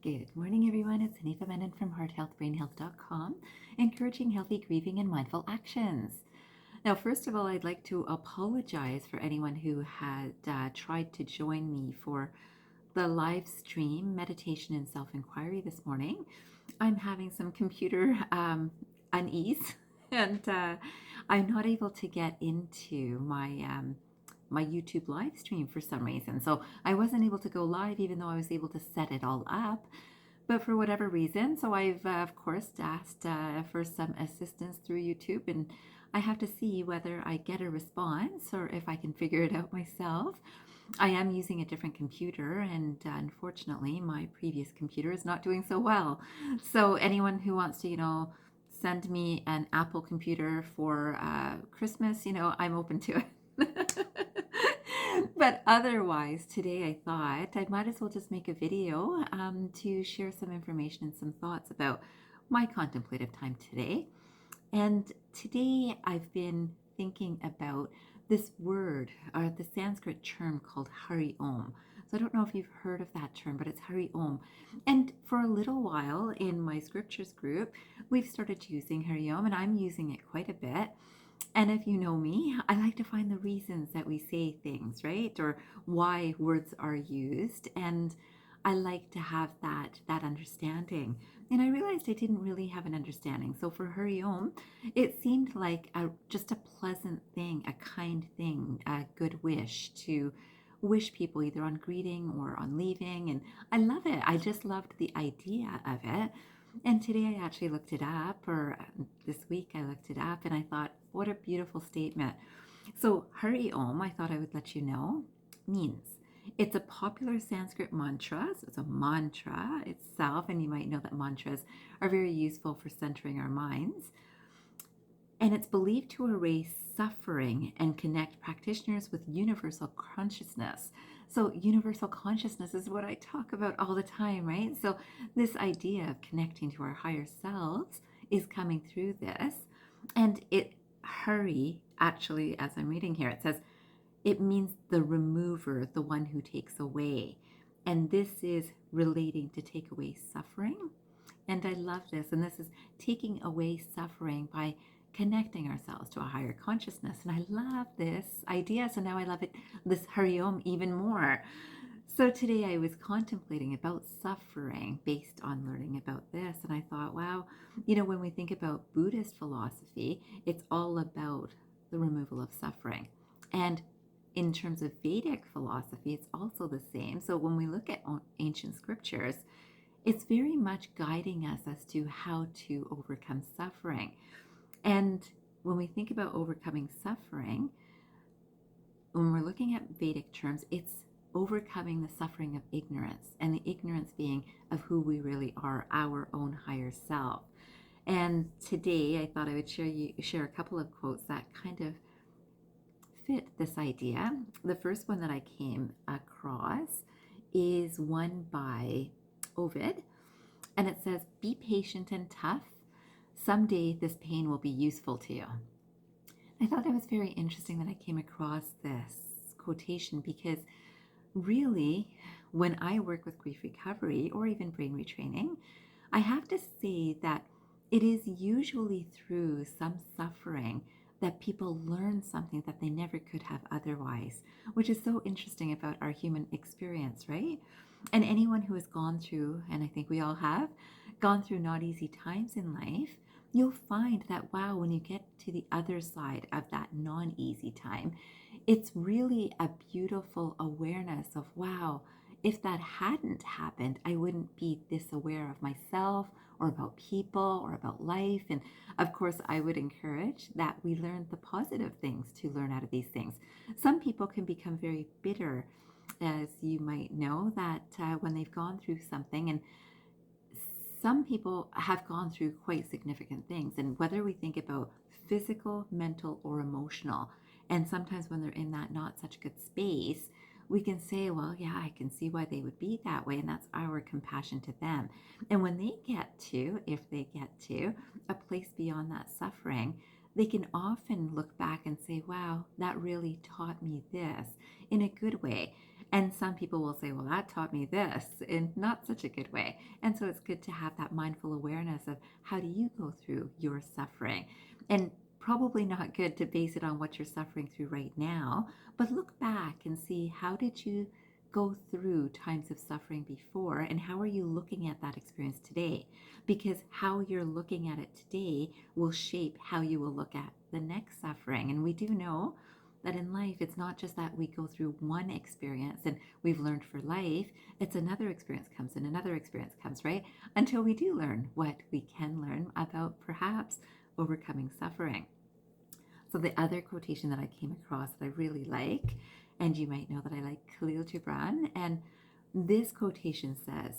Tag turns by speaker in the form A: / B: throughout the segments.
A: Good morning, everyone. It's Hanifa Menon from hearthealthbrainhealth.com, encouraging healthy grieving and mindful actions. Now, first of all, I'd like to apologize for anyone who had tried to join me for the live stream meditation and self-inquiry this morning. I'm having some computer unease, and I'm not able to get into my YouTube live stream for some reason. So I wasn't able to go live, even though I was able to set it all up. But for whatever reason, so I've of course asked for some assistance through YouTube, and I have to see whether I get a response or if I can figure it out myself. I am using a different computer, and unfortunately, my previous computer is not doing so well. So anyone who wants to, send me an Apple computer for Christmas, I'm open to it. But otherwise, today I thought I might as well just make a video to share some information and some thoughts about my contemplative time today. And today I've been thinking about this word, or the Sanskrit term called Hari Om. So I don't know if you've heard of that term, but it's Hari Om. And for a little while in my scriptures group, we've started using Hari Om, and I'm using it quite a bit. And if you know me, I like to find the reasons that we say things, right? Or why words are used. And I like to have that understanding. And I realized I didn't really have an understanding. So for Hari Om, it seemed like just a pleasant thing, a kind thing, a good wish to wish people either on greeting or on leaving. And I love it. I just loved the idea of it. And today I actually looked it up, or this week I looked it up, and I thought, what a beautiful statement. So Hari Om, I thought I would let you know, means it's a popular Sanskrit mantra. So it's a mantra itself, and you might know that mantras are very useful for centering our minds. And it's believed to erase suffering and connect practitioners with universal consciousness. So universal consciousness is what I talk about all the time, right? So this idea of connecting to our higher selves is coming through this. And Hari, actually, as I'm reading here, it says, it means the remover, the one who takes away. And this is relating to take away suffering. And I love this. And this is taking away suffering by connecting ourselves to a higher consciousness. And I love this idea. So now I love it, this Hari Om, even more. So today I was contemplating about suffering based on learning about this. And I thought, wow, when we think about Buddhist philosophy, it's all about the removal of suffering. And in terms of Vedic philosophy, it's also the same. So when we look at ancient scriptures, it's very much guiding us as to how to overcome suffering. And when we think about overcoming suffering, when we're looking at Vedic terms, it's overcoming the suffering of ignorance, and the ignorance being of who we really are, our own higher self. And today I thought I would share a couple of quotes that kind of fit this idea. The first one that I came across is one by Ovid, and it says, "Be patient and tough. Someday this pain will be useful to you." I thought it was very interesting that I came across this quotation, because really, when I work with grief recovery or even brain retraining, I have to say that it is usually through some suffering that people learn something that they never could have otherwise, which is so interesting about our human experience, right? And anyone who has gone through, and I think we all have, gone through not easy times in life, you'll find that, wow, when you get to the other side of that non-easy time, it's really a beautiful awareness of, wow, if that hadn't happened, I wouldn't be this aware of myself or about people or about life. And of course, I would encourage that we learn the positive things to learn out of these things. Some people can become very bitter, as you might know, that when they've gone through something, and some people have gone through quite significant things, and whether we think about physical, mental, or emotional, and sometimes when they're in that not such good space, we can say, well, yeah, I can see why they would be that way, and that's our compassion to them. And when they get to, if they get to, a place beyond that suffering, they can often look back and say, wow, that really taught me this in a good way. And some people will say, well, that taught me this in not such a good way. And so it's good to have that mindful awareness of how do you go through your suffering. And probably not good to base it on what you're suffering through right now, but look back and see how did you go through times of suffering before and how are you looking at that experience today? Because how you're looking at it today will shape how you will look at the next suffering. And we do know that in life, it's not just that we go through one experience and we've learned for life, it's another experience comes and another experience comes, right? Until we do learn what we can learn about perhaps overcoming suffering. So the other quotation that I came across that I really like, and you might know that I like Kahlil Gibran, and this quotation says,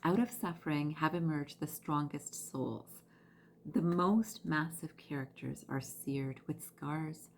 A: out of suffering have emerged the strongest souls. The most massive characters are seared with scars.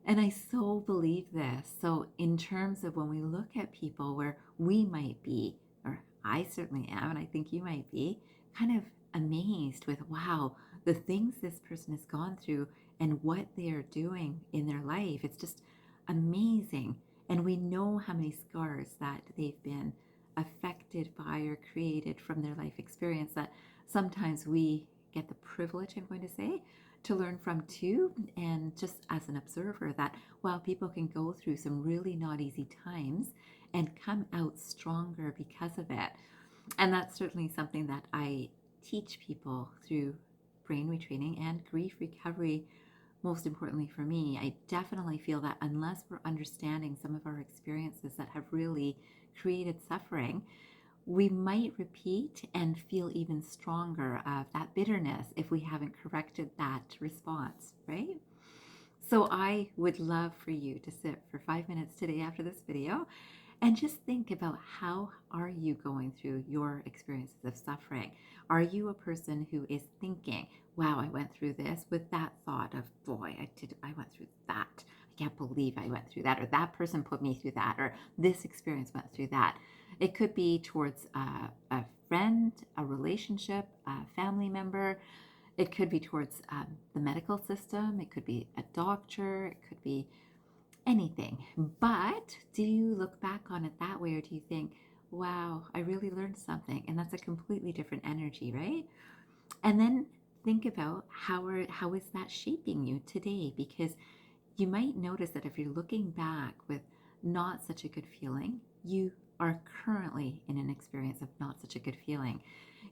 A: And I so believe this. So, in terms of when we look at people where we might be, or I certainly am, and I think you might be, kind of amazed with, wow, the things this person has gone through and what they are doing in their life. It's just amazing. And we know how many scars that they've been affected by or created from their life experience that sometimes we get the privilege, I'm going to say, to learn from too, and just as an observer that while people can go through some really not easy times and come out stronger because of it. And that's certainly something that I teach people through brain retraining and grief recovery. Most importantly for me, I definitely feel that unless we're understanding some of our experiences that have really created suffering, we might repeat and feel even stronger of that bitterness if we haven't corrected that response, right? So I would love for you to sit for 5 minutes today after this video and just think about how are you going through your experiences of suffering? Are you a person who is thinking, wow, I went through this with that thought of, boy, I went through that. I can't believe I went through that, or that person put me through that, or this experience went through that. It could be towards a friend, a relationship, a family member. It could be towards the medical system. It could be a doctor. It could be anything. But do you look back on it that way, or do you think, wow, I really learned something? And that's a completely different energy, right? And then think about how is that shaping you today? Because you might notice that if you're looking back with not such a good feeling, you are currently in an experience of not such a good feeling.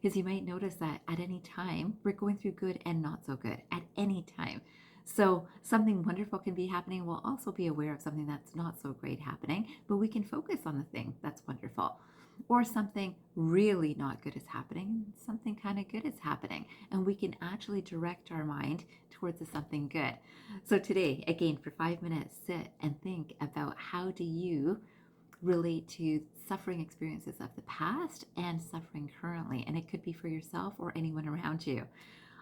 A: Because you might notice that at any time, we're going through good and not so good at any time. So something wonderful can be happening. We'll also be aware of something that's not so great happening, but we can focus on the thing that's wonderful. Or something really not good is happening, something kind of good is happening, and we can actually direct our mind towards something good. So today, again, for 5 minutes, sit and think about how do you relate to suffering experiences of the past and suffering currently. And it could be for yourself or anyone around you.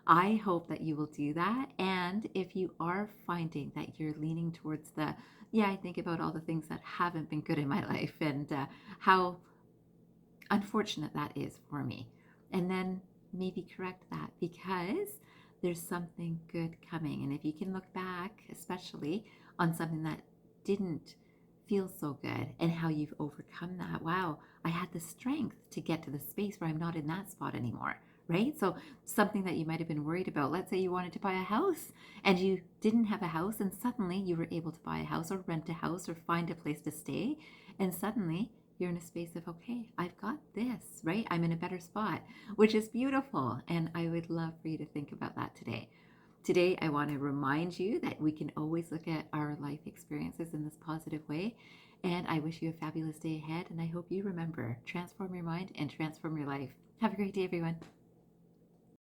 A: I hope that you will do that. And if you are finding that you're leaning towards the, yeah, I think about all the things that haven't been good in my life and how unfortunate that is for me. And then maybe correct that because there's something good coming. And if you can look back, especially on something that didn't feel so good and how you've overcome that, wow, I had the strength to get to the space where I'm not in that spot anymore. Right? So something that you might have been worried about, let's say you wanted to buy a house and you didn't have a house and suddenly you were able to buy a house or rent a house or find a place to stay. And suddenly you're in a space of, okay, I've got this, right? I'm in a better spot, which is beautiful. And I would love for you to think about that today. Today, I want to remind you that we can always look at our life experiences in this positive way. And I wish you a fabulous day ahead. And I hope you remember, transform your mind and transform your life. Have a great day, everyone.